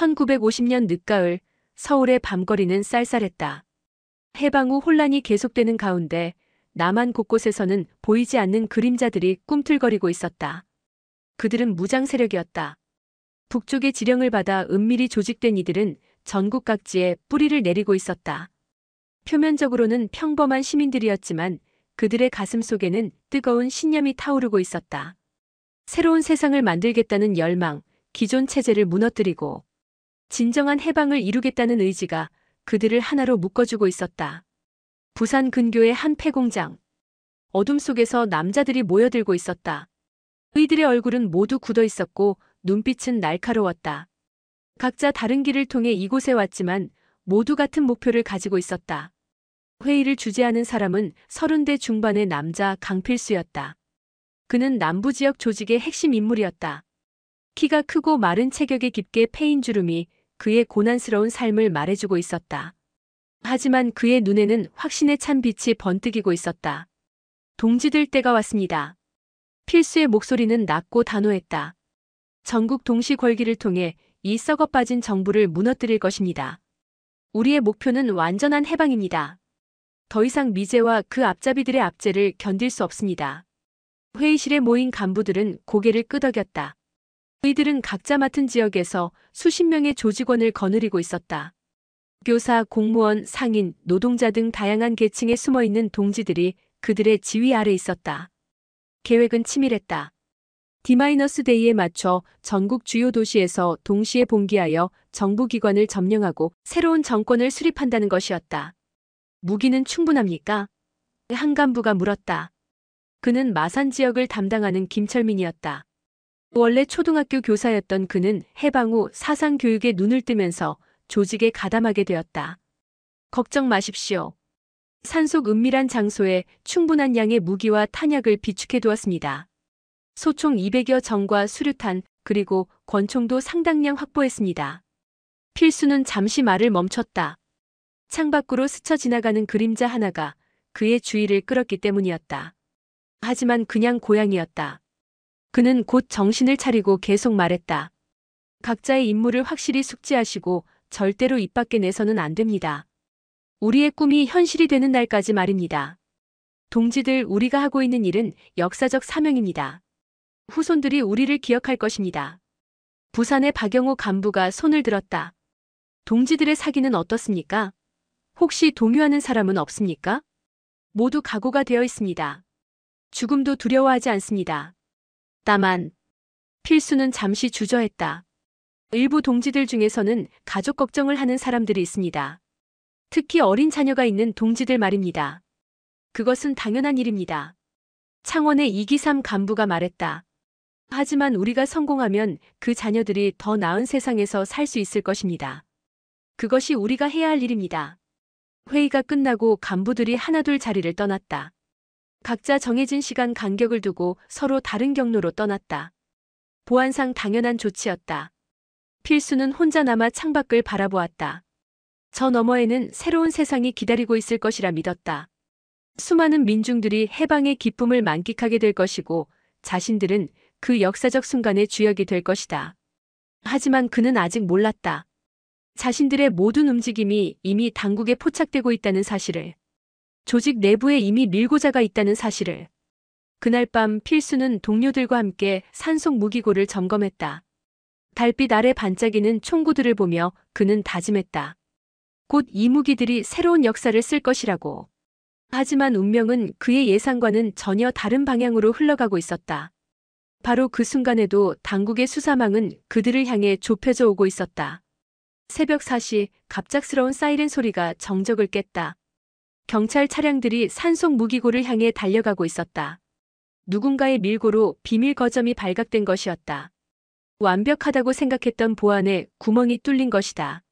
1950년 늦가을 서울의 밤거리는 쌀쌀했다. 해방 후 혼란이 계속되는 가운데 남한 곳곳에서는 보이지 않는 그림자들이 꿈틀거리고 있었다. 그들은 무장 세력이었다. 북쪽의 지령을 받아 은밀히 조직된 이들은 전국 각지에 뿌리를 내리고 있었다. 표면적으로는 평범한 시민들이었지만 그들의 가슴 속에는 뜨거운 신념이 타오르고 있었다. 새로운 세상을 만들겠다는 열망, 기존 체제를 무너뜨리고 진정한 해방을 이루겠다는 의지가 그들을 하나로 묶어주고 있었다. 부산 근교의 한 폐공장. 어둠 속에서 남자들이 모여들고 있었다. 그들의 얼굴은 모두 굳어 있었고 눈빛은 날카로웠다. 각자 다른 길을 통해 이곳에 왔지만 모두 같은 목표를 가지고 있었다. 회의를 주재하는 사람은 30대 중반의 남자 강필수였다. 그는 남부지역 조직의 핵심 인물이었다. 키가 크고 마른 체격에 깊게 패인 주름이 그의 고난스러운 삶을 말해주고 있었다. 하지만 그의 눈에는 확신에 찬 빛이 번뜩이고 있었다. 동지들 때가 왔습니다. 필수의 목소리는 낮고 단호했다. 전국 동시 궐기를 통해 이 썩어 빠진 정부를 무너뜨릴 것입니다. 우리의 목표는 완전한 해방입니다. 더 이상 미제와 그 앞잡이들의 압제를 견딜 수 없습니다. 회의실에 모인 간부들은 고개를 끄덕였다. 그들은 각자 맡은 지역에서 수십 명의 조직원을 거느리고 있었다. 교사, 공무원, 상인, 노동자 등 다양한 계층에 숨어있는 동지들이 그들의 지휘 아래 있었다. 계획은 치밀했다. D-Day에 맞춰 전국 주요 도시에서 동시에 봉기하여 정부기관을 점령하고 새로운 정권을 수립한다는 것이었다. 무기는 충분합니까? 한 간부가 물었다. 그는 마산 지역을 담당하는 김철민이었다. 원래 초등학교 교사였던 그는 해방 후 사상교육에 눈을 뜨면서 조직에 가담하게 되었다. 걱정 마십시오. 산속 은밀한 장소에 충분한 양의 무기와 탄약을 비축해 두었습니다. 소총 200여 정과 수류탄 그리고 권총도 상당량 확보했습니다. 필수는 잠시 말을 멈췄다. 창밖으로 스쳐 지나가는 그림자 하나가 그의 주의를 끌었기 때문이었다. 하지만 그냥 고양이였다. 그는 곧 정신을 차리고 계속 말했다. 각자의 임무를 확실히 숙지하시고 절대로 입 밖에 내서는 안 됩니다. 우리의 꿈이 현실이 되는 날까지 말입니다. 동지들, 우리가 하고 있는 일은 역사적 사명입니다. 후손들이 우리를 기억할 것입니다. 부산의 박영호 간부가 손을 들었다. 동지들의 사기는 어떻습니까? 혹시 동요하는 사람은 없습니까? 모두 각오가 되어 있습니다. 죽음도 두려워하지 않습니다. 다만 필수는 잠시 주저했다. 일부 동지들 중에서는 가족 걱정을 하는 사람들이 있습니다. 특히 어린 자녀가 있는 동지들 말입니다. 그것은 당연한 일입니다. 창원의 이기삼 간부가 말했다. 하지만 우리가 성공하면 그 자녀들이 더 나은 세상에서 살 수 있을 것입니다. 그것이 우리가 해야 할 일입니다. 회의가 끝나고 간부들이 하나둘 자리를 떠났다. 각자 정해진 시간 간격을 두고 서로 다른 경로로 떠났다. 보안상 당연한 조치였다. 필수는 혼자 남아 창밖을 바라보았다. 저 너머에는 새로운 세상이 기다리고 있을 것이라 믿었다. 수많은 민중들이 해방의 기쁨을 만끽하게 될 것이고 자신들은 그 역사적 순간의 주역이 될 것이다. 하지만 그는 아직 몰랐다. 자신들의 모든 움직임이 이미 당국에 포착되고 있다는 사실을. 조직 내부에 이미 밀고자가 있다는 사실을. 그날 밤 필수는 동료들과 함께 산속 무기고를 점검했다. 달빛 아래 반짝이는 총구들을 보며 그는 다짐했다. 곧 이 무기들이 새로운 역사를 쓸 것이라고. 하지만 운명은 그의 예상과는 전혀 다른 방향으로 흘러가고 있었다. 바로 그 순간에도 당국의 수사망은 그들을 향해 좁혀져 오고 있었다. 새벽 4시 갑작스러운 사이렌 소리가 정적을 깼다. 경찰 차량들이 산속 무기고를 향해 달려가고 있었다. 누군가의 밀고로 비밀 거점이 발각된 것이었다. 완벽하다고 생각했던 보안에 구멍이 뚫린 것이다.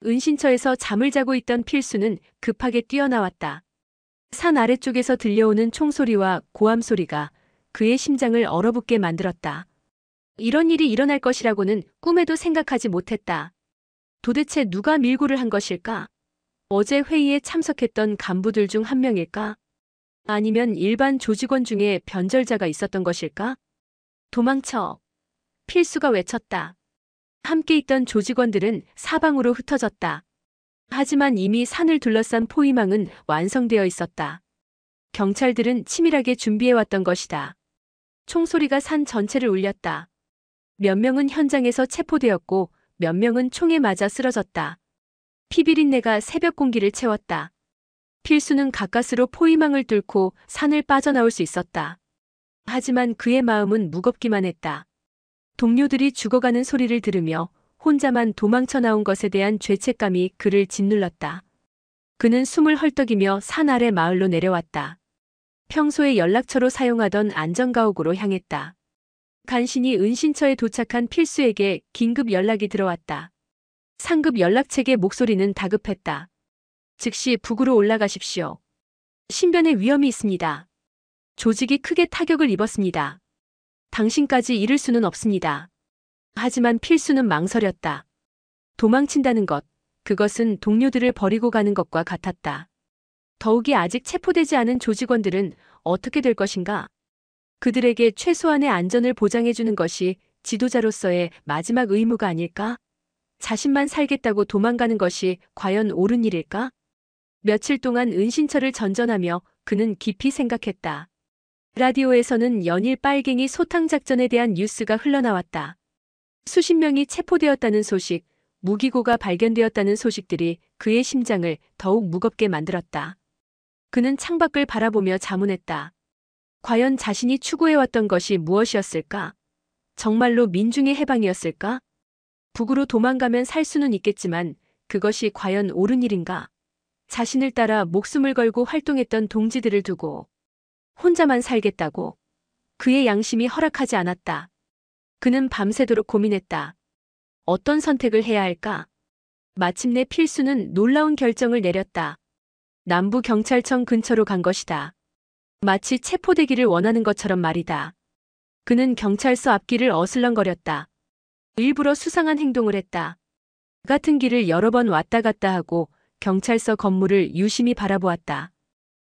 은신처에서 잠을 자고 있던 필수는 급하게 뛰어나왔다. 산 아래쪽에서 들려오는 총소리와 고함 소리가 그의 심장을 얼어붙게 만들었다. 이런 일이 일어날 것이라고는 꿈에도 생각하지 못했다. 도대체 누가 밀고를 한 것일까? 어제 회의에 참석했던 간부들 중 한 명일까? 아니면 일반 조직원 중에 변절자가 있었던 것일까? 도망쳐! 필수가 외쳤다. 함께 있던 조직원들은 사방으로 흩어졌다. 하지만 이미 산을 둘러싼 포위망은 완성되어 있었다. 경찰들은 치밀하게 준비해왔던 것이다. 총소리가 산 전체를 울렸다. 몇 명은 현장에서 체포되었고 몇 명은 총에 맞아 쓰러졌다. 피비린내가 새벽 공기를 채웠다. 필수는 가까스로 포위망을 뚫고 산을 빠져나올 수 있었다. 하지만 그의 마음은 무겁기만 했다. 동료들이 죽어가는 소리를 들으며 혼자만 도망쳐 나온 것에 대한 죄책감이 그를 짓눌렀다. 그는 숨을 헐떡이며 산 아래 마을로 내려왔다. 평소에 연락처로 사용하던 안전가옥으로 향했다. 간신히 은신처에 도착한 필수에게 긴급 연락이 들어왔다. 상급 연락책의 목소리는 다급했다. 즉시 북으로 올라가십시오. 신변에 위험이 있습니다. 조직이 크게 타격을 입었습니다. 당신까지 잃을 수는 없습니다. 하지만 필수는 망설였다. 도망친다는 것, 그것은 동료들을 버리고 가는 것과 같았다. 더욱이 아직 체포되지 않은 조직원들은 어떻게 될 것인가? 그들에게 최소한의 안전을 보장해주는 것이 지도자로서의 마지막 의무가 아닐까? 자신만 살겠다고 도망가는 것이 과연 옳은 일일까? 며칠 동안 은신처를 전전하며 그는 깊이 생각했다. 라디오에서는 연일 빨갱이 소탕작전에 대한 뉴스가 흘러나왔다. 수십 명이 체포되었다는 소식, 무기고가 발견되었다는 소식들이 그의 심장을 더욱 무겁게 만들었다. 그는 창밖을 바라보며 자문했다. 과연 자신이 추구해왔던 것이 무엇이었을까? 정말로 민중의 해방이었을까? 북으로 도망가면 살 수는 있겠지만 그것이 과연 옳은 일인가? 자신을 따라 목숨을 걸고 활동했던 동지들을 두고 혼자만 살겠다고 그의 양심이 허락하지 않았다. 그는 밤새도록 고민했다. 어떤 선택을 해야 할까? 마침내 필수는 놀라운 결정을 내렸다. 남부경찰청 근처로 간 것이다. 마치 체포되기를 원하는 것처럼 말이다. 그는 경찰서 앞길을 어슬렁거렸다. 일부러 수상한 행동을 했다. 같은 길을 여러 번 왔다 갔다 하고 경찰서 건물을 유심히 바라보았다.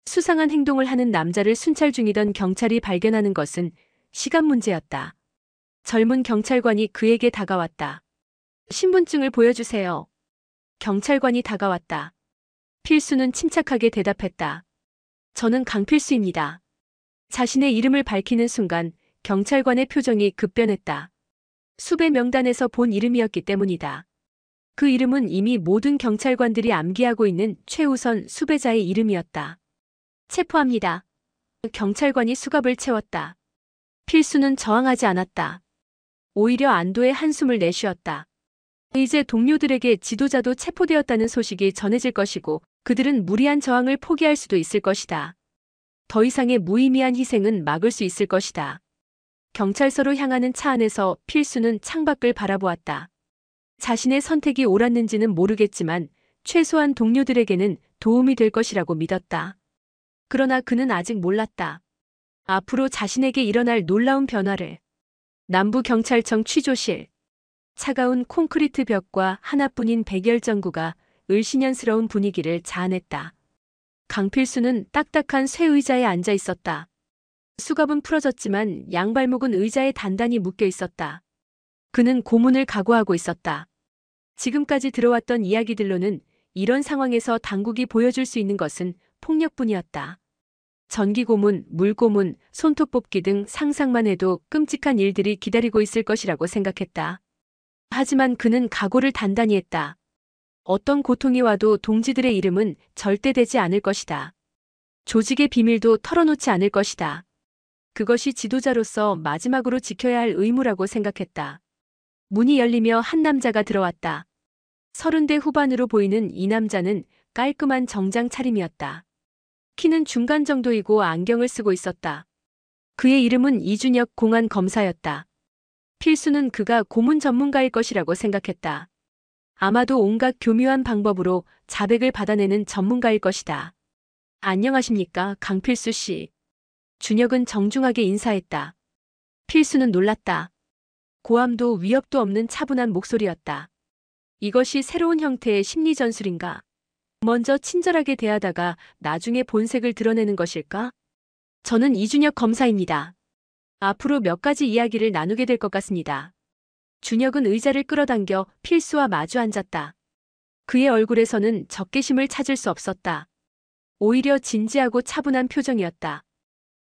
수상한 행동을 하는 남자를 순찰 중이던 경찰이 발견하는 것은 시간 문제였다. 젊은 경찰관이 그에게 다가왔다. 신분증을 보여주세요. 경찰관이 다가왔다. 필수는 침착하게 대답했다. 저는 강필수입니다. 자신의 이름을 밝히는 순간 경찰관의 표정이 급변했다. 수배 명단에서 본 이름이었기 때문이다. 그 이름은 이미 모든 경찰관들이 암기하고 있는 최우선 수배자의 이름이었다. 체포합니다. 경찰관이 수갑을 채웠다. 필수는 저항하지 않았다. 오히려 안도의 한숨을 내쉬었다. 이제 동료들에게 지도자도 체포되었다는 소식이 전해질 것이고 그들은 무리한 저항을 포기할 수도 있을 것이다. 더 이상의 무의미한 희생은 막을 수 있을 것이다. 경찰서로 향하는 차 안에서 필수는 창밖을 바라보았다. 자신의 선택이 옳았는지는 모르겠지만 최소한 동료들에게는 도움이 될 것이라고 믿었다. 그러나 그는 아직 몰랐다. 앞으로 자신에게 일어날 놀라운 변화를. 남부경찰청 취조실. 차가운 콘크리트 벽과 하나뿐인 백열전구가 을씨년스러운 분위기를 자아냈다. 강필수는 딱딱한 쇠의자에 앉아 있었다. 수갑은 풀어졌지만 양발목은 의자에 단단히 묶여 있었다. 그는 고문을 각오하고 있었다. 지금까지 들어왔던 이야기들로는 이런 상황에서 당국이 보여줄 수 있는 것은 폭력뿐이었다. 전기고문, 물고문, 손톱 뽑기 등 상상만 해도 끔찍한 일들이 기다리고 있을 것이라고 생각했다. 하지만 그는 각오를 단단히 했다. 어떤 고통이 와도 동지들의 이름은 절대 되지 않을 것이다. 조직의 비밀도 털어놓지 않을 것이다. 그것이 지도자로서 마지막으로 지켜야 할 의무라고 생각했다. 문이 열리며 한 남자가 들어왔다. 30대 후반으로 보이는 이 남자는 깔끔한 정장 차림이었다. 키는 중간 정도이고 안경을 쓰고 있었다. 그의 이름은 이준혁 공안검사였다. 필수는 그가 고문 전문가일 것이라고 생각했다. 아마도 온갖 교묘한 방법으로 자백을 받아내는 전문가일 것이다. 안녕하십니까, 강필수 씨. 준혁은 정중하게 인사했다. 필수는 놀랐다. 고함도 위협도 없는 차분한 목소리였다. 이것이 새로운 형태의 심리전술인가? 먼저 친절하게 대하다가 나중에 본색을 드러내는 것일까? 저는 이준혁 검사입니다. 앞으로 몇 가지 이야기를 나누게 될 것 같습니다. 준혁은 의자를 끌어당겨 필수와 마주 앉았다. 그의 얼굴에서는 적개심을 찾을 수 없었다. 오히려 진지하고 차분한 표정이었다.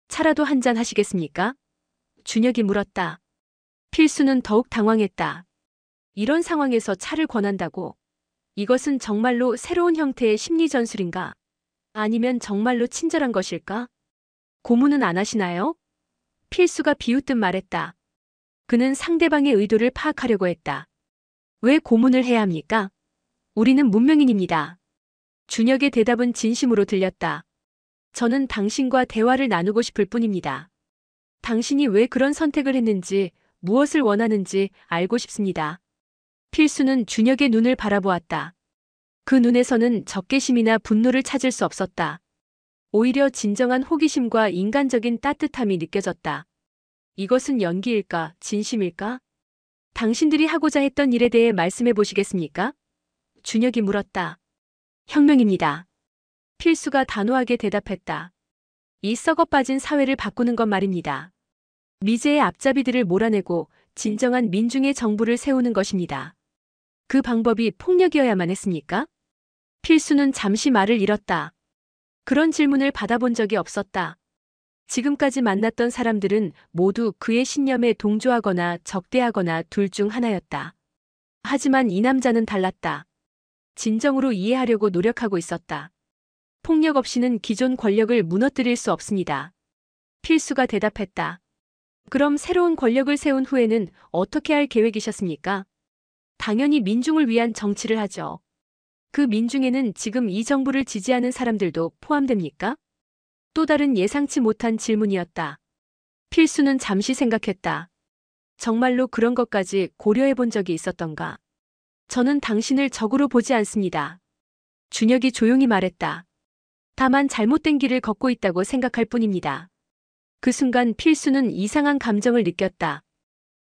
차라도 한잔 하시겠습니까? 준혁이 물었다. 필수는 더욱 당황했다. 이런 상황에서 차를 권한다고? 이것은 정말로 새로운 형태의 심리 전술인가? 아니면 정말로 친절한 것일까? 고문은 안 하시나요? 필수가 비웃듯 말했다. 그는 상대방의 의도를 파악하려고 했다. 왜 고문을 해야 합니까? 우리는 문명인입니다. 준혁의 대답은 진심으로 들렸다. 저는 당신과 대화를 나누고 싶을 뿐입니다. 당신이 왜 그런 선택을 했는지, 무엇을 원하는지 알고 싶습니다. 필수는 준혁의 눈을 바라보았다. 그 눈에서는 적개심이나 분노를 찾을 수 없었다. 오히려 진정한 호기심과 인간적인 따뜻함이 느껴졌다. 이것은 연기일까, 진심일까? 당신들이 하고자 했던 일에 대해 말씀해 보시겠습니까? 준혁이 물었다. 혁명입니다. 필수가 단호하게 대답했다. 이 썩어빠진 사회를 바꾸는 것 말입니다. 미제의 앞잡이들을 몰아내고 진정한 민중의 정부를 세우는 것입니다. 그 방법이 폭력이어야만 했습니까? 필수는 잠시 말을 잃었다. 그런 질문을 받아본 적이 없었다. 지금까지 만났던 사람들은 모두 그의 신념에 동조하거나 적대하거나 둘 중 하나였다. 하지만 이 남자는 달랐다. 진정으로 이해하려고 노력하고 있었다. 폭력 없이는 기존 권력을 무너뜨릴 수 없습니다. 필수가 대답했다. 그럼 새로운 권력을 세운 후에는 어떻게 할 계획이셨습니까? 당연히 민중을 위한 정치를 하죠. 그 민중에는 지금 이 정부를 지지하는 사람들도 포함됩니까? 또 다른 예상치 못한 질문이었다. 필수는 잠시 생각했다. 정말로 그런 것까지 고려해 본 적이 있었던가? 저는 당신을 적으로 보지 않습니다. 준혁이 조용히 말했다. 다만 잘못된 길을 걷고 있다고 생각할 뿐입니다. 그 순간 필수는 이상한 감정을 느꼈다.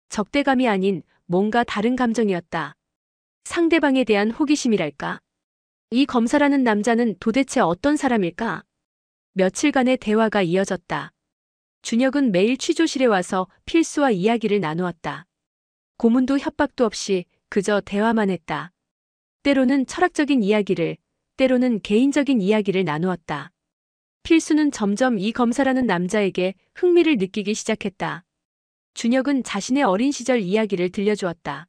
적대감이 아닌 뭔가 다른 감정이었다. 상대방에 대한 호기심이랄까? 이 검사라는 남자는 도대체 어떤 사람일까? 며칠간의 대화가 이어졌다. 준혁은 매일 취조실에 와서 필수와 이야기를 나누었다. 고문도 협박도 없이 그저 대화만 했다. 때로는 철학적인 이야기를, 때로는 개인적인 이야기를 나누었다. 필수는 점점 이 검사라는 남자에게 흥미를 느끼기 시작했다. 준혁은 자신의 어린 시절 이야기를 들려주었다.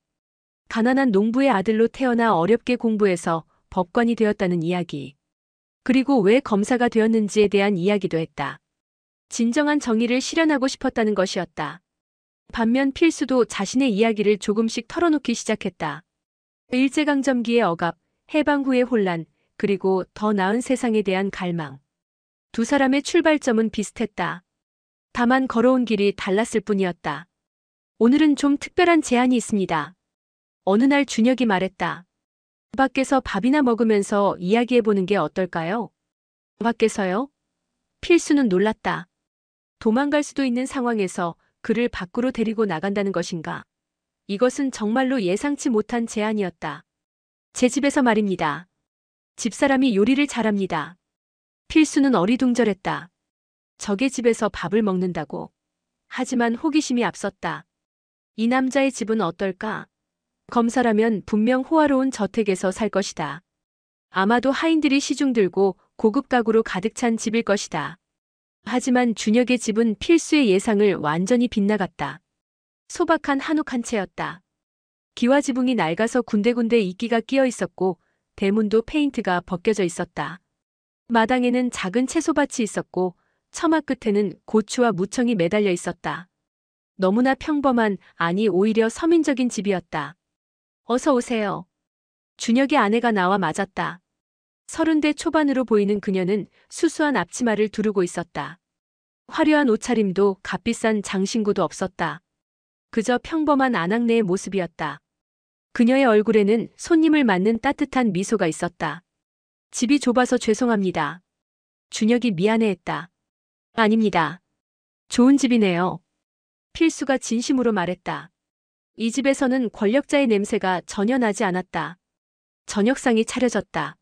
가난한 농부의 아들로 태어나 어렵게 공부해서 법관이 되었다는 이야기. 그리고 왜 검사가 되었는지에 대한 이야기도 했다. 진정한 정의를 실현하고 싶었다는 것이었다. 반면 필수도 자신의 이야기를 조금씩 털어놓기 시작했다. 일제강점기의 억압, 해방 후의 혼란, 그리고 더 나은 세상에 대한 갈망. 두 사람의 출발점은 비슷했다. 다만 걸어온 길이 달랐을 뿐이었다. 오늘은 좀 특별한 제안이 있습니다. 어느 날 준혁이 말했다. 밖에서 밥이나 먹으면서 이야기해보는 게 어떨까요? 밖에서요? 필수는 놀랐다. 도망갈 수도 있는 상황에서 그를 밖으로 데리고 나간다는 것인가? 이것은 정말로 예상치 못한 제안이었다. 제 집에서 말입니다. 집사람이 요리를 잘합니다. 필수는 어리둥절했다. 적의 집에서 밥을 먹는다고. 하지만 호기심이 앞섰다. 이 남자의 집은 어떨까? 검사라면 분명 호화로운 저택에서 살 것이다. 아마도 하인들이 시중 들고 고급 가구로 가득 찬 집일 것이다. 하지만 준혁의 집은 필수의 예상을 완전히 빗나갔다. 소박한 한옥 한 채였다. 기와 지붕이 낡아서 군데군데 이끼가 끼어 있었고 대문도 페인트가 벗겨져 있었다. 마당에는 작은 채소밭이 있었고 처마 끝에는 고추와 무청이 매달려 있었다. 너무나 평범한, 아니 오히려 서민적인 집이었다. 어서 오세요. 준혁의 아내가 나와 맞았다. 30대 초반으로 보이는 그녀는 수수한 앞치마를 두르고 있었다. 화려한 옷차림도 값비싼 장신구도 없었다. 그저 평범한 아낙네의 모습이었다. 그녀의 얼굴에는 손님을 맞는 따뜻한 미소가 있었다. 집이 좁아서 죄송합니다. 준혁이 미안해했다. 아닙니다. 좋은 집이네요. 필수가 진심으로 말했다. 이 집에서는 권력자의 냄새가 전혀 나지 않았다. 저녁상이 차려졌다.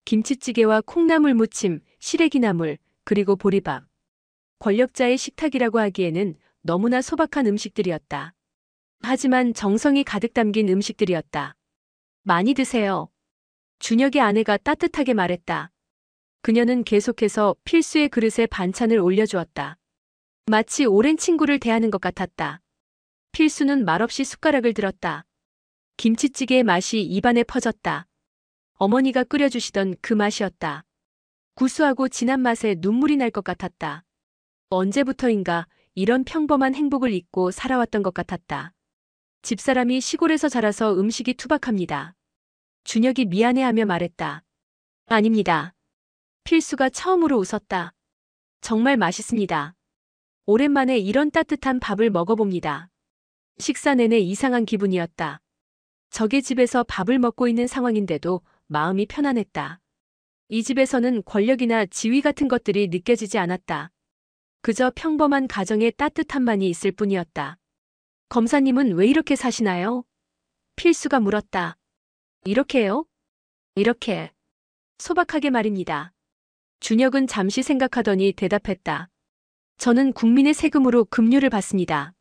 김치찌개와 콩나물 무침, 시래기나물, 그리고 보리밥. 권력자의 식탁이라고 하기에는 너무나 소박한 음식들이었다. 하지만 정성이 가득 담긴 음식들이었다. 많이 드세요. 준혁의 아내가 따뜻하게 말했다. 그녀는 계속해서 필수의 그릇에 반찬을 올려주었다. 마치 오랜 친구를 대하는 것 같았다. 필수는 말없이 숟가락을 들었다. 김치찌개의 맛이 입안에 퍼졌다. 어머니가 끓여주시던 그 맛이었다. 구수하고 진한 맛에 눈물이 날 것 같았다. 언제부터인가 이런 평범한 행복을 잊고 살아왔던 것 같았다. 집사람이 시골에서 자라서 음식이 투박합니다. 준혁이 미안해하며 말했다. 아닙니다. 필수가 처음으로 웃었다. 정말 맛있습니다. 오랜만에 이런 따뜻한 밥을 먹어봅니다. 식사 내내 이상한 기분이었다. 적의 집에서 밥을 먹고 있는 상황인데도 마음이 편안했다. 이 집에서는 권력이나 지위 같은 것들이 느껴지지 않았다. 그저 평범한 가정의 따뜻함만이 있을 뿐이었다. 검사님은 왜 이렇게 사시나요? 필수가 물었다. 이렇게요? 이렇게. 소박하게 말입니다. 준혁은 잠시 생각하더니 대답했다. 저는 국민의 세금으로 급료를 받습니다.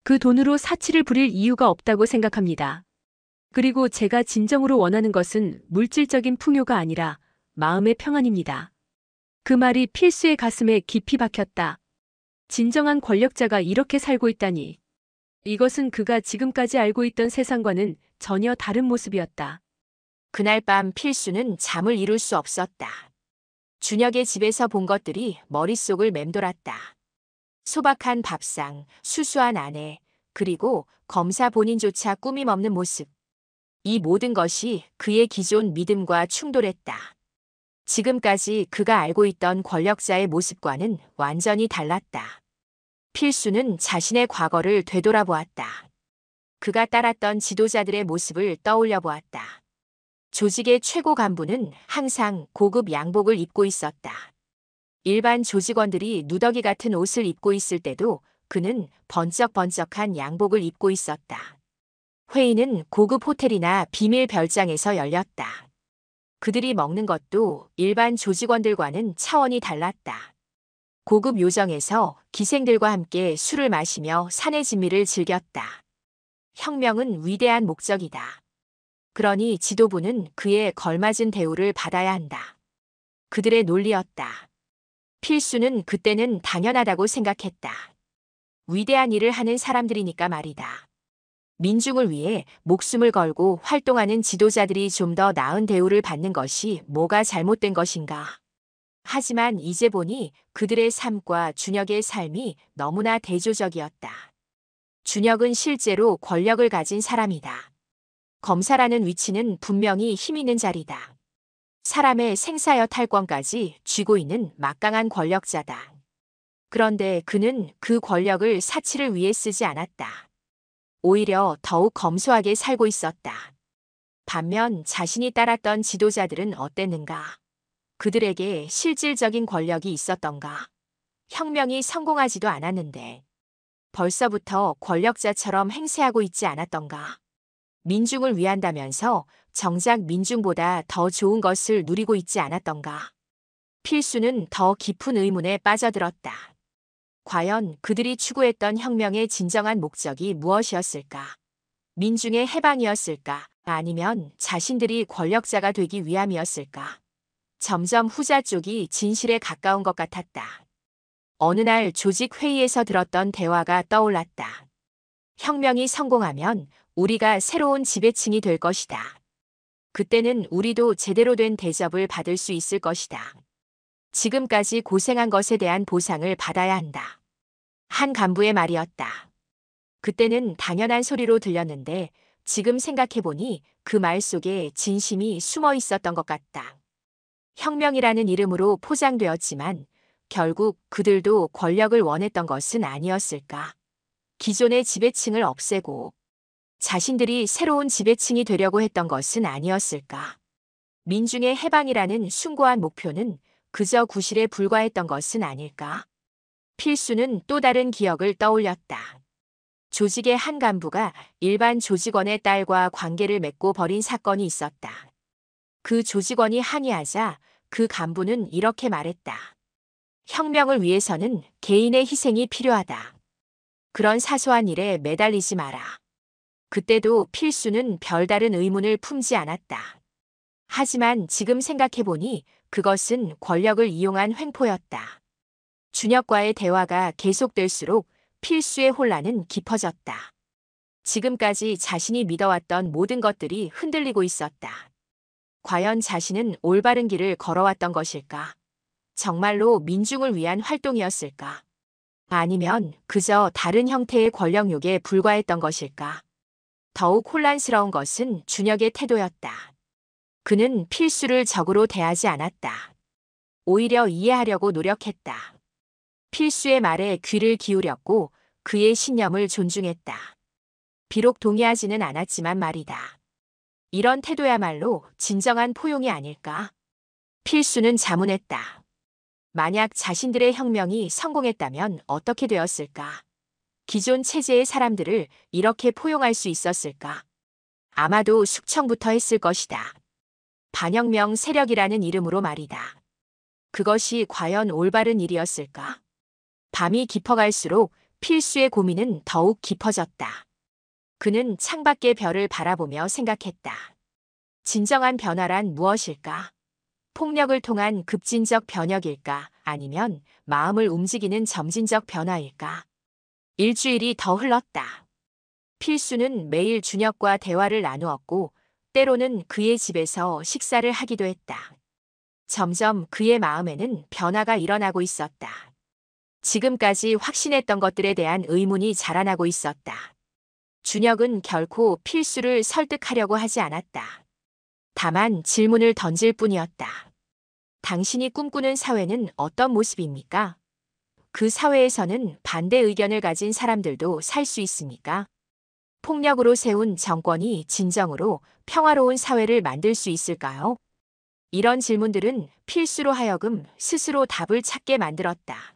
그 돈으로 사치를 부릴 이유가 없다고 생각합니다. 그리고 제가 진정으로 원하는 것은 물질적인 풍요가 아니라 마음의 평안입니다. 그 말이 필수의 가슴에 깊이 박혔다. 진정한 권력자가 이렇게 살고 있다니. 이것은 그가 지금까지 알고 있던 세상과는 전혀 다른 모습이었다. 그날 밤 필수는 잠을 이룰 수 없었다. 준혁의 집에서 본 것들이 머릿속을 맴돌았다. 소박한 밥상, 수수한 아내, 그리고 검사 본인조차 꾸밈 없는 모습. 이 모든 것이 그의 기존 믿음과 충돌했다. 지금까지 그가 알고 있던 권력자의 모습과는 완전히 달랐다. 필수는 자신의 과거를 되돌아보았다. 그가 따랐던 지도자들의 모습을 떠올려 보았다. 조직의 최고 간부는 항상 고급 양복을 입고 있었다. 일반 조직원들이 누더기 같은 옷을 입고 있을 때도 그는 번쩍번쩍한 양복을 입고 있었다. 회의는 고급 호텔이나 비밀 별장에서 열렸다. 그들이 먹는 것도 일반 조직원들과는 차원이 달랐다. 고급 요정에서 기생들과 함께 술을 마시며 사내 진미를 즐겼다. 혁명은 위대한 목적이다. 그러니 지도부는 그에 걸맞은 대우를 받아야 한다. 그들의 논리였다. 필수는 그때는 당연하다고 생각했다. 위대한 일을 하는 사람들이니까 말이다. 민중을 위해 목숨을 걸고 활동하는 지도자들이 좀 더 나은 대우를 받는 것이 뭐가 잘못된 것인가. 하지만 이제 보니 그들의 삶과 준혁의 삶이 너무나 대조적이었다. 준혁은 실제로 권력을 가진 사람이다. 검사라는 위치는 분명히 힘 있는 자리다. 사람의 생사여 탈권까지 쥐고 있는 막강한 권력자다. 그런데 그는 그 권력을 사치를 위해 쓰지 않았다. 오히려 더욱 검소하게 살고 있었다. 반면 자신이 따랐던 지도자들은 어땠는가? 그들에게 실질적인 권력이 있었던가? 혁명이 성공하지도 않았는데 벌써부터 권력자처럼 행세하고 있지 않았던가? 민중을 위한다면서 정작 민중보다 더 좋은 것을 누리고 있지 않았던가? 필수는 더 깊은 의문에 빠져들었다. 과연 그들이 추구했던 혁명의 진정한 목적이 무엇이었을까? 민중의 해방이었을까? 아니면 자신들이 권력자가 되기 위함이었을까? 점점 후자 쪽이 진실에 가까운 것 같았다. 어느 날 조직 회의에서 들었던 대화가 떠올랐다. 혁명이 성공하면 우리가 새로운 지배층이 될 것이다. 그때는 우리도 제대로 된 대접을 받을 수 있을 것이다. 지금까지 고생한 것에 대한 보상을 받아야 한다. 한 간부의 말이었다. 그때는 당연한 소리로 들렸는데 지금 생각해보니 그 말 속에 진심이 숨어 있었던 것 같다. 혁명이라는 이름으로 포장되었지만 결국 그들도 권력을 원했던 것은 아니었을까? 기존의 지배층을 없애고 자신들이 새로운 지배층이 되려고 했던 것은 아니었을까? 민중의 해방이라는 숭고한 목표는 그저 구실에 불과했던 것은 아닐까? 필수는 또 다른 기억을 떠올렸다. 조직의 한 간부가 일반 조직원의 딸과 관계를 맺고 벌인 사건이 있었다. 그 조직원이 항의하자 그 간부는 이렇게 말했다. 혁명을 위해서는 개인의 희생이 필요하다. 그런 사소한 일에 매달리지 마라. 그때도 필수는 별다른 의문을 품지 않았다. 하지만 지금 생각해보니 그것은 권력을 이용한 횡포였다. 준혁과의 대화가 계속될수록 필수의 혼란은 깊어졌다. 지금까지 자신이 믿어왔던 모든 것들이 흔들리고 있었다. 과연 자신은 올바른 길을 걸어왔던 것일까? 정말로 민중을 위한 활동이었을까? 아니면 그저 다른 형태의 권력욕에 불과했던 것일까? 더욱 혼란스러운 것은 준혁의 태도였다. 그는 필수를 적으로 대하지 않았다. 오히려 이해하려고 노력했다. 필수의 말에 귀를 기울였고 그의 신념을 존중했다. 비록 동의하지는 않았지만 말이다. 이런 태도야말로 진정한 포용이 아닐까? 필수는 자문했다. 만약 자신들의 혁명이 성공했다면 어떻게 되었을까? 기존 체제의 사람들을 이렇게 포용할 수 있었을까? 아마도 숙청부터 했을 것이다. 반혁명 세력이라는 이름으로 말이다. 그것이 과연 올바른 일이었을까? 밤이 깊어갈수록 필수의 고민은 더욱 깊어졌다. 그는 창밖의 별을 바라보며 생각했다. 진정한 변화란 무엇일까? 폭력을 통한 급진적 변혁일까? 아니면 마음을 움직이는 점진적 변화일까? 일주일이 더 흘렀다. 필수는 매일 준혁과 대화를 나누었고 때로는 그의 집에서 식사를 하기도 했다. 점점 그의 마음에는 변화가 일어나고 있었다. 지금까지 확신했던 것들에 대한 의문이 자라나고 있었다. 준혁은 결코 필수를 설득하려고 하지 않았다. 다만 질문을 던질 뿐이었다. 당신이 꿈꾸는 사회는 어떤 모습입니까? 그 사회에서는 반대 의견을 가진 사람들도 살 수 있습니까? 폭력으로 세운 정권이 진정으로 평화로운 사회를 만들 수 있을까요? 이런 질문들은 필수로 하여금 스스로 답을 찾게 만들었다.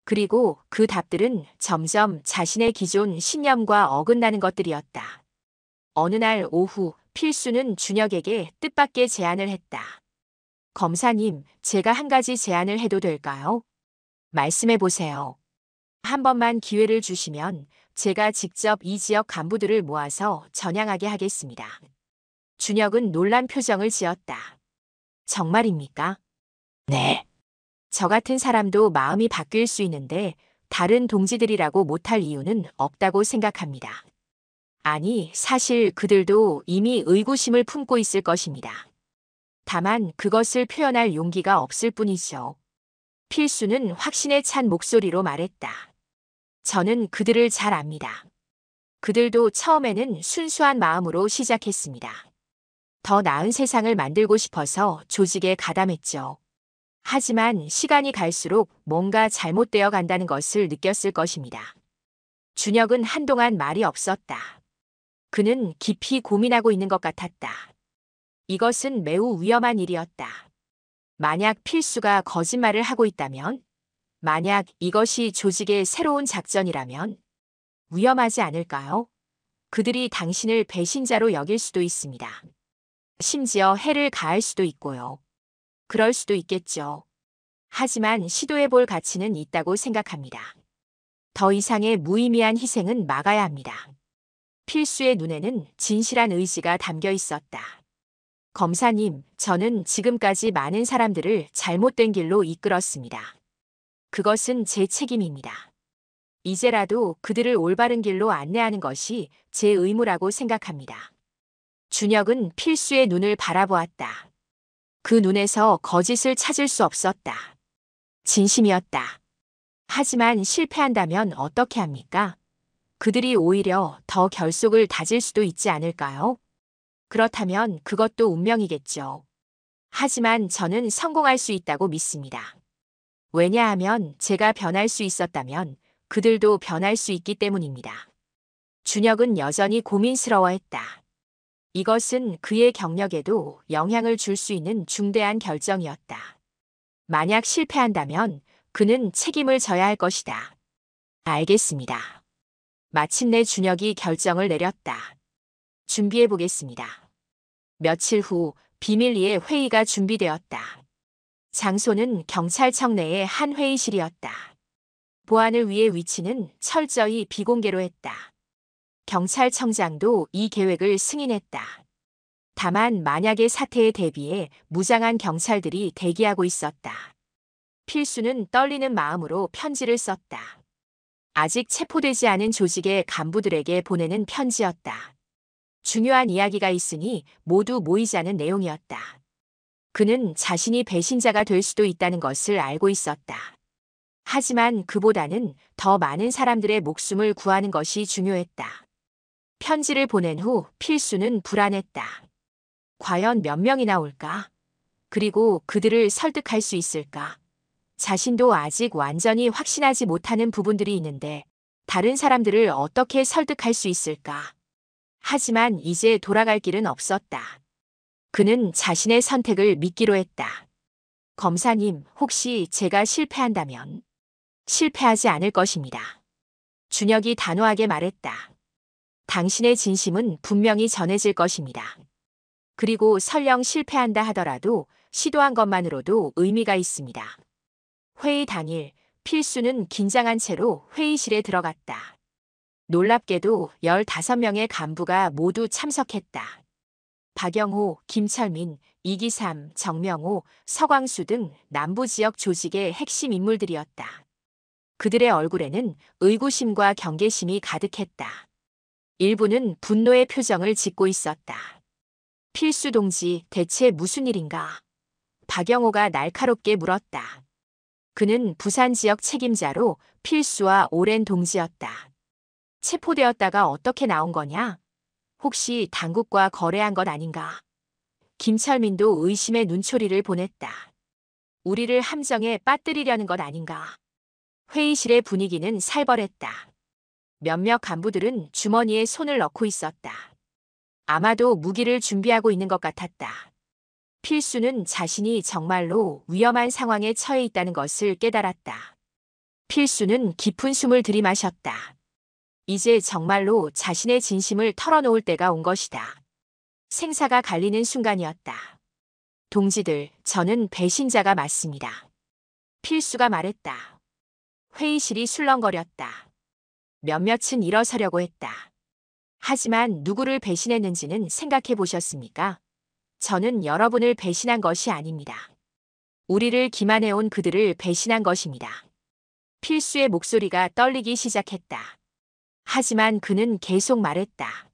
그리고 그 답들은 점점 자신의 기존 신념과 어긋나는 것들이었다. 어느 날 오후 필수는 준혁에게 뜻밖의 제안을 했다. 검사님, 제가 한 가지 제안을 해도 될까요? 말씀해 보세요. 한 번만 기회를 주시면 제가 직접 이 지역 간부들을 모아서 전향하게 하겠습니다. 준혁은 놀란 표정을 지었다. 정말입니까? 네. 저 같은 사람도 마음이 바뀔 수 있는데 다른 동지들이라고 못할 이유는 없다고 생각합니다. 아니, 사실 그들도 이미 의구심을 품고 있을 것입니다. 다만 그것을 표현할 용기가 없을 뿐이죠. 필수는 확신에 찬 목소리로 말했다. 저는 그들을 잘 압니다. 그들도 처음에는 순수한 마음으로 시작했습니다. 더 나은 세상을 만들고 싶어서 조직에 가담했죠. 하지만 시간이 갈수록 뭔가 잘못되어 간다는 것을 느꼈을 것입니다. 준혁은 한동안 말이 없었다. 그는 깊이 고민하고 있는 것 같았다. 이것은 매우 위험한 일이었다. 만약 필수가 거짓말을 하고 있다면, 만약 이것이 조직의 새로운 작전이라면 위험하지 않을까요? 그들이 당신을 배신자로 여길 수도 있습니다. 심지어 해를 가할 수도 있고요. 그럴 수도 있겠죠. 하지만 시도해볼 가치는 있다고 생각합니다. 더 이상의 무의미한 희생은 막아야 합니다. 필수의 눈에는 진실한 의지가 담겨 있었다. 검사님, 저는 지금까지 많은 사람들을 잘못된 길로 이끌었습니다. 그것은 제 책임입니다. 이제라도 그들을 올바른 길로 안내하는 것이 제 의무라고 생각합니다. 준혁은 필수의 눈을 바라보았다. 그 눈에서 거짓을 찾을 수 없었다. 진심이었다. 하지만 실패한다면 어떻게 합니까? 그들이 오히려 더 결속을 다질 수도 있지 않을까요? 그렇다면 그것도 운명이겠죠. 하지만 저는 성공할 수 있다고 믿습니다. 왜냐하면 제가 변할 수 있었다면 그들도 변할 수 있기 때문입니다. 준혁은 여전히 고민스러워했다. 이것은 그의 경력에도 영향을 줄 수 있는 중대한 결정이었다. 만약 실패한다면 그는 책임을 져야 할 것이다. 알겠습니다. 마침내 준혁이 결정을 내렸다. 준비해 보겠습니다. 며칠 후 비밀리에 회의가 준비되었다. 장소는 경찰청 내의 한 회의실이었다. 보안을 위해 위치는 철저히 비공개로 했다. 경찰청장도 이 계획을 승인했다. 다만 만약의 사태에 대비해 무장한 경찰들이 대기하고 있었다. 필수는 떨리는 마음으로 편지를 썼다. 아직 체포되지 않은 조직의 간부들에게 보내는 편지였다. 중요한 이야기가 있으니 모두 모이자는 내용이었다. 그는 자신이 배신자가 될 수도 있다는 것을 알고 있었다. 하지만 그보다는 더 많은 사람들의 목숨을 구하는 것이 중요했다. 편지를 보낸 후 필수는 불안했다. 과연 몇 명이나 올까? 그리고 그들을 설득할 수 있을까? 자신도 아직 완전히 확신하지 못하는 부분들이 있는데 다른 사람들을 어떻게 설득할 수 있을까? 하지만 이제 돌아갈 길은 없었다. 그는 자신의 선택을 믿기로 했다. 검사님, 혹시 제가 실패한다면? 실패하지 않을 것입니다. 준혁이 단호하게 말했다. 당신의 진심은 분명히 전해질 것입니다. 그리고 설령 실패한다 하더라도 시도한 것만으로도 의미가 있습니다. 회의 당일, 필수는 긴장한 채로 회의실에 들어갔다. 놀랍게도 15명의 간부가 모두 참석했다. 박영호, 김철민, 이기삼, 정명호, 서광수 등 남부 지역 조직의 핵심 인물들이었다. 그들의 얼굴에는 의구심과 경계심이 가득했다. 일부는 분노의 표정을 짓고 있었다. 필수 동지, 대체 무슨 일인가? 박영호가 날카롭게 물었다. 그는 부산 지역 책임자로 필수와 오랜 동지였다. 체포되었다가 어떻게 나온 거냐? 혹시 당국과 거래한 것 아닌가? 김철민도 의심의 눈초리를 보냈다. 우리를 함정에 빠뜨리려는 것 아닌가? 회의실의 분위기는 살벌했다. 몇몇 간부들은 주머니에 손을 넣고 있었다. 아마도 무기를 준비하고 있는 것 같았다. 필수는 자신이 정말로 위험한 상황에 처해 있다는 것을 깨달았다. 필수는 깊은 숨을 들이마셨다. 이제 정말로 자신의 진심을 털어놓을 때가 온 것이다. 생사가 갈리는 순간이었다. 동지들, 저는 배신자가 맞습니다. 필수가 말했다. 회의실이 술렁거렸다. 몇몇은 일어서려고 했다. 하지만 누구를 배신했는지는 생각해 보셨습니까? 저는 여러분을 배신한 것이 아닙니다. 우리를 기만해온 그들을 배신한 것입니다. 필수의 목소리가 떨리기 시작했다. 하지만 그는 계속 말했다.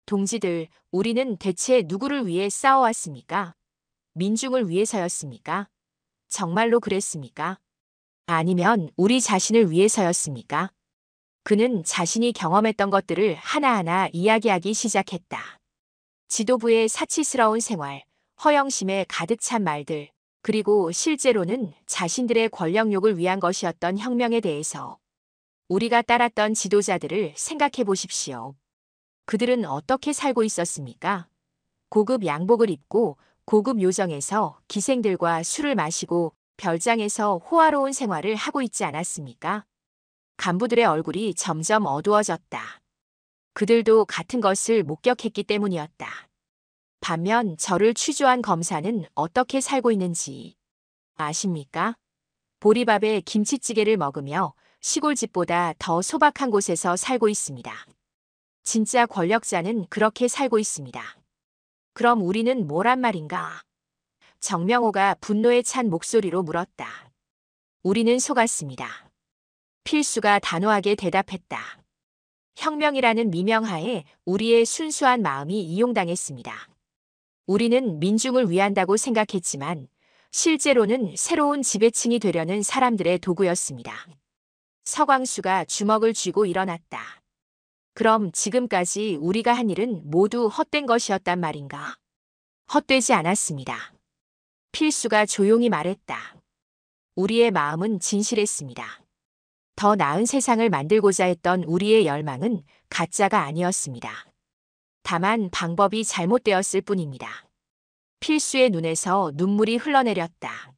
동지들, 우리는 대체 누구를 위해 싸워왔습니까? 민중을 위해서였습니까? 정말로 그랬습니까? 아니면 우리 자신을 위해서였습니까? 그는 자신이 경험했던 것들을 하나하나 이야기하기 시작했다. 지도부의 사치스러운 생활, 허영심에 가득 찬 말들, 그리고 실제로는 자신들의 권력욕을 위한 것이었던 혁명에 대해서 우리가 따랐던 지도자들을 생각해 보십시오. 그들은 어떻게 살고 있었습니까? 고급 양복을 입고 고급 요정에서 기생들과 술을 마시고 별장에서 호화로운 생활을 하고 있지 않았습니까? 간부들의 얼굴이 점점 어두워졌다. 그들도 같은 것을 목격했기 때문이었다. 반면 저를 취조한 검사는 어떻게 살고 있는지 아십니까? 보리밥에 김치찌개를 먹으며 시골집보다 더 소박한 곳에서 살고 있습니다. 진짜 권력자는 그렇게 살고 있습니다. 그럼 우리는 뭐란 말인가? 정명호가 분노에 찬 목소리로 물었다. 우리는 속았습니다. 필수가 단호하게 대답했다. 혁명이라는 미명하에 우리의 순수한 마음이 이용당했습니다. 우리는 민중을 위한다고 생각했지만 실제로는 새로운 지배층이 되려는 사람들의 도구였습니다. 서광수가 주먹을 쥐고 일어났다. 그럼 지금까지 우리가 한 일은 모두 헛된 것이었단 말인가? 헛되지 않았습니다. 필수가 조용히 말했다. 우리의 마음은 진실했습니다. 더 나은 세상을 만들고자 했던 우리의 열망은 가짜가 아니었습니다. 다만 방법이 잘못되었을 뿐입니다. 필수의 눈에서 눈물이 흘러내렸다.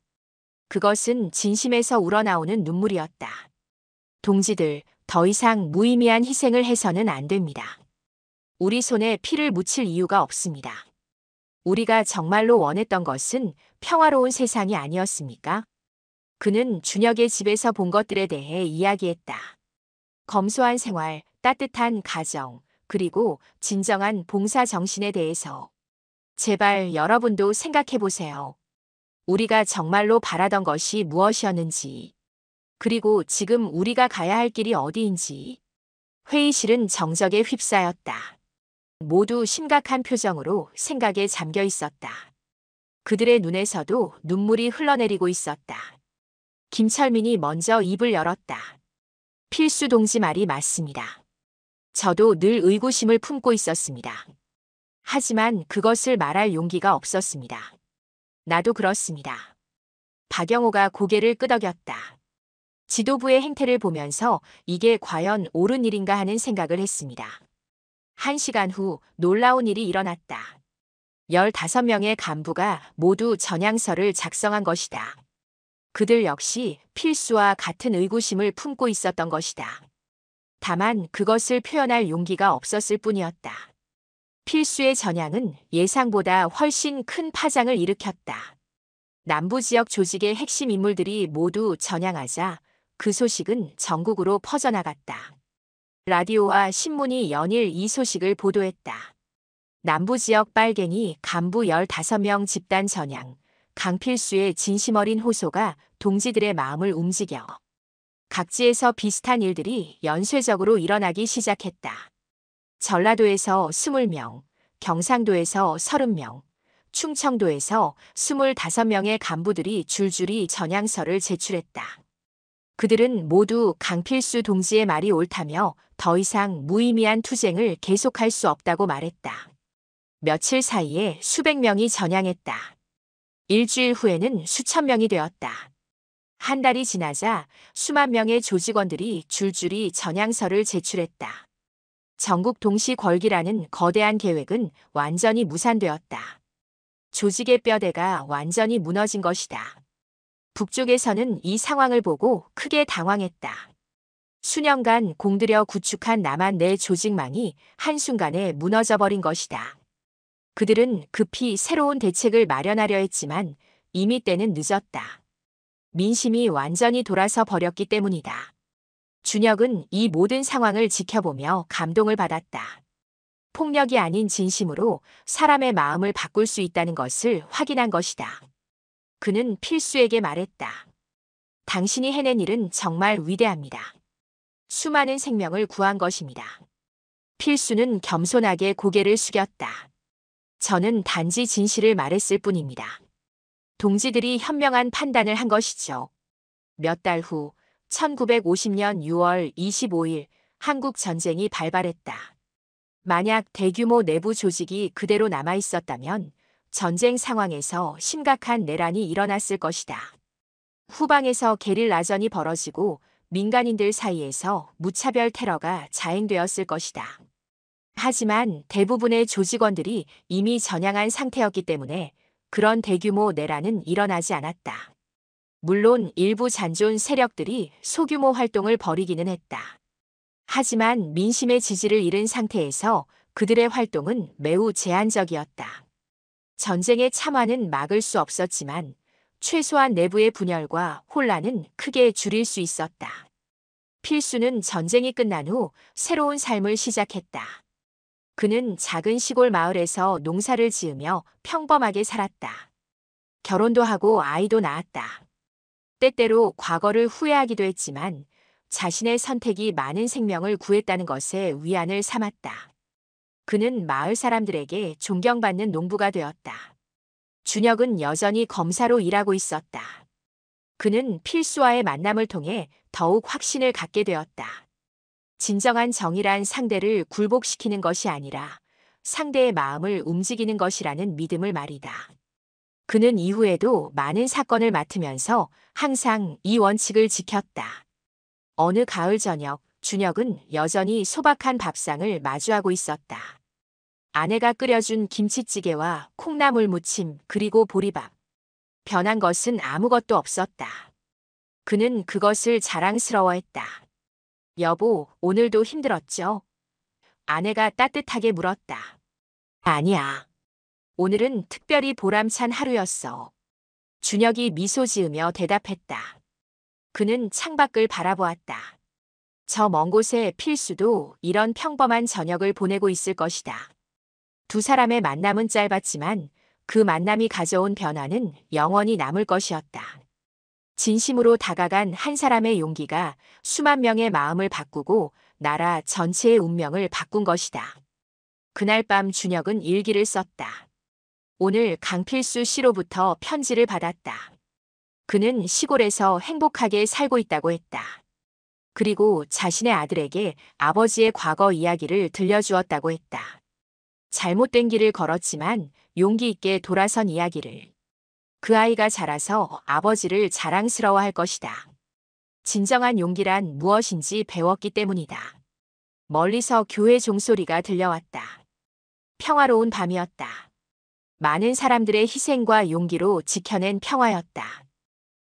그것은 진심에서 우러나오는 눈물이었다. 동지들, 더 이상 무의미한 희생을 해서는 안 됩니다. 우리 손에 피를 묻힐 이유가 없습니다. 우리가 정말로 원했던 것은 평화로운 세상이 아니었습니까? 그는 준혁의 집에서 본 것들에 대해 이야기했다. 검소한 생활, 따뜻한 가정, 그리고 진정한 봉사 정신에 대해서. 제발 여러분도 생각해 보세요. 우리가 정말로 바라던 것이 무엇이었는지, 그리고 지금 우리가 가야 할 길이 어디인지. 회의실은 정적에 휩싸였다. 모두 심각한 표정으로 생각에 잠겨 있었다. 그들의 눈에서도 눈물이 흘러내리고 있었다. 김철민이 먼저 입을 열었다. 필수 동지 말이 맞습니다. 저도 늘 의구심을 품고 있었습니다. 하지만 그것을 말할 용기가 없었습니다. 나도 그렇습니다. 박영호가 고개를 끄덕였다. 지도부의 행태를 보면서 이게 과연 옳은 일인가 하는 생각을 했습니다. 1시간 후 놀라운 일이 일어났다. 15명의 간부가 모두 전향서를 작성한 것이다. 그들 역시 필수와 같은 의구심을 품고 있었던 것이다. 다만 그것을 표현할 용기가 없었을 뿐이었다. 필수의 전향은 예상보다 훨씬 큰 파장을 일으켰다. 남부 지역 조직의 핵심 인물들이 모두 전향하자 그 소식은 전국으로 퍼져나갔다. 라디오와 신문이 연일 이 소식을 보도했다. 남부 지역 빨갱이 간부 15명 집단 전향, 강필수의 진심 어린 호소가 동지들의 마음을 움직여 각지에서 비슷한 일들이 연쇄적으로 일어나기 시작했다. 전라도에서 20명, 경상도에서 30명, 충청도에서 25명의 간부들이 줄줄이 전향서를 제출했다. 그들은 모두 강필수 동지의 말이 옳다며 더 이상 무의미한 투쟁을 계속할 수 없다고 말했다. 며칠 사이에 수백 명이 전향했다. 일주일 후에는 수천 명이 되었다. 한 달이 지나자 수만 명의 조직원들이 줄줄이 전향서를 제출했다. 전국 동시 궐기라는 거대한 계획은 완전히 무산되었다. 조직의 뼈대가 완전히 무너진 것이다. 북쪽에서는 이 상황을 보고 크게 당황했다. 수년간 공들여 구축한 남한 내 조직망이 한순간에 무너져버린 것이다. 그들은 급히 새로운 대책을 마련하려 했지만 이미 때는 늦었다. 민심이 완전히 돌아서 버렸기 때문이다. 준혁은 이 모든 상황을 지켜보며 감동을 받았다. 폭력이 아닌 진심으로 사람의 마음을 바꿀 수 있다는 것을 확인한 것이다. 그는 필수에게 말했다. 당신이 해낸 일은 정말 위대합니다. 수많은 생명을 구한 것입니다. 필수는 겸손하게 고개를 숙였다. 저는 단지 진실을 말했을 뿐입니다. 동지들이 현명한 판단을 한 것이죠. 몇 달 후 1950년 6월 25일 한국 전쟁이 발발했다. 만약 대규모 내부 조직이 그대로 남아 있었다면 전쟁 상황에서 심각한 내란이 일어났을 것이다. 후방에서 게릴라전이 벌어지고 민간인들 사이에서 무차별 테러가 자행되었을 것이다. 하지만 대부분의 조직원들이 이미 전향한 상태였기 때문에 그런 대규모 내란은 일어나지 않았다. 물론 일부 잔존 세력들이 소규모 활동을 벌이기는 했다. 하지만 민심의 지지를 잃은 상태에서 그들의 활동은 매우 제한적이었다. 전쟁의 참화는 막을 수 없었지만 최소한 내부의 분열과 혼란은 크게 줄일 수 있었다. 필수는 전쟁이 끝난 후 새로운 삶을 시작했다. 그는 작은 시골 마을에서 농사를 지으며 평범하게 살았다. 결혼도 하고 아이도 낳았다. 때때로 과거를 후회하기도 했지만 자신의 선택이 많은 생명을 구했다는 것에 위안을 삼았다. 그는 마을 사람들에게 존경받는 농부가 되었다. 준혁은 여전히 검사로 일하고 있었다. 그는 필수와의 만남을 통해 더욱 확신을 갖게 되었다. 진정한 정의란 상대를 굴복시키는 것이 아니라 상대의 마음을 움직이는 것이라는 믿음을 말이다. 그는 이후에도 많은 사건을 맡으면서 항상 이 원칙을 지켰다. 어느 가을 저녁, 준혁은 여전히 소박한 밥상을 마주하고 있었다. 아내가 끓여준 김치찌개와 콩나물 무침 그리고 보리밥. 변한 것은 아무것도 없었다. 그는 그것을 자랑스러워했다. 여보, 오늘도 힘들었죠? 아내가 따뜻하게 물었다. 아니야. 오늘은 특별히 보람찬 하루였어. 준혁이 미소 지으며 대답했다. 그는 창밖을 바라보았다. 저 먼 곳에 필수도 이런 평범한 저녁을 보내고 있을 것이다. 두 사람의 만남은 짧았지만 그 만남이 가져온 변화는 영원히 남을 것이었다. 진심으로 다가간 한 사람의 용기가 수만 명의 마음을 바꾸고 나라 전체의 운명을 바꾼 것이다. 그날 밤 준혁은 일기를 썼다. 오늘 강필수 씨로부터 편지를 받았다. 그는 시골에서 행복하게 살고 있다고 했다. 그리고 자신의 아들에게 아버지의 과거 이야기를 들려주었다고 했다. 잘못된 길을 걸었지만 용기 있게 돌아선 이야기를. 그 아이가 자라서 아버지를 자랑스러워할 것이다. 진정한 용기란 무엇인지 배웠기 때문이다. 멀리서 교회 종소리가 들려왔다. 평화로운 밤이었다. 많은 사람들의 희생과 용기로 지켜낸 평화였다.